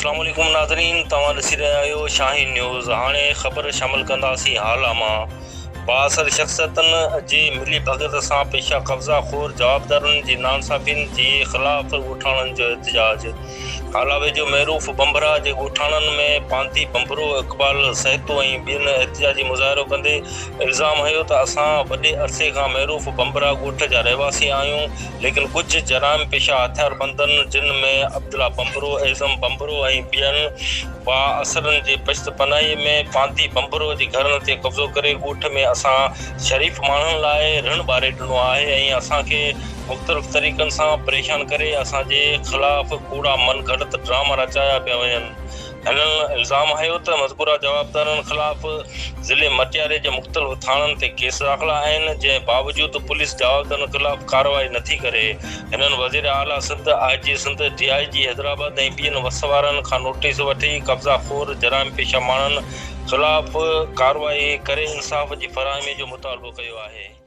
अस्सलाम वालेकुम नाज़रीन, तव्हां ॾिसी रहिया आहियो शाहीन न्यूज़। हाणे ख़बर शामिल कंदासीं हाल मां बासर शख़्सियतनि जे मिली भगत सां पेशा कब्ज़ा खोर जवाबदारनि जी नाइंसाफ़ियुनि जे ख़िलाफ़ ॻोठाणनि जो एहतिजाज। हाला वेझो महरूफ़ बंबरा जे ॻोठाणनि में पांती बंबरो इक़बाल सहतो ऐं ॿियनि एहतिजाजी मुज़ाहिरो कंदे इल्ज़ाम हयो त असां वॾे अरसे खां महरूफ़ बंबरा ॻोठ जा रहवासी आहियूं, लेकिन कुझु जराइम पेशा हथियारबंदनि जिन में अब्दुल्ला बंबरो, एज़म बंबरो ऐं ॿियनि बाअसरनि जे पश्त पनाही में पांती बंबरो जे घरनि ते कब्ज़ो करे ॻोठ में असां शरीफ़ माण्हुनि लाइ ऋण ॿारे ॾिनो आहे ऐं असांखे मुख़्तलिफ़ तरीक़नि सां परेशान करे असांजे ख़िलाफ़ कूड़ा मनगढ़ंत ड्रामा रचाया पिया वञनि। हिननि इल्ज़ाम हयो त मज़कूरा जवाबदारनि ख़िलाफ़ ज़िले मटियारे जे मुख़्तलिफ़ थाणनि ते केस दाख़िल आहिनि, जंहिं बावजूदि पुलिस जवाबदारनि ख़िलाफ़ कार्रवाई नथी करे। हिननि वज़ीर आला सिंध, IG सिंध, DIG हैदराबाद ऐं ॿियनि वसवारनि खां नोटिस वठी कब्ज़ा खोर जराइम पेशा माण्हुनि ख़िलाफ़ कार्रवाई करे इंसाफ़ जी फ़राहमी जो मुतालबो कयो आहे।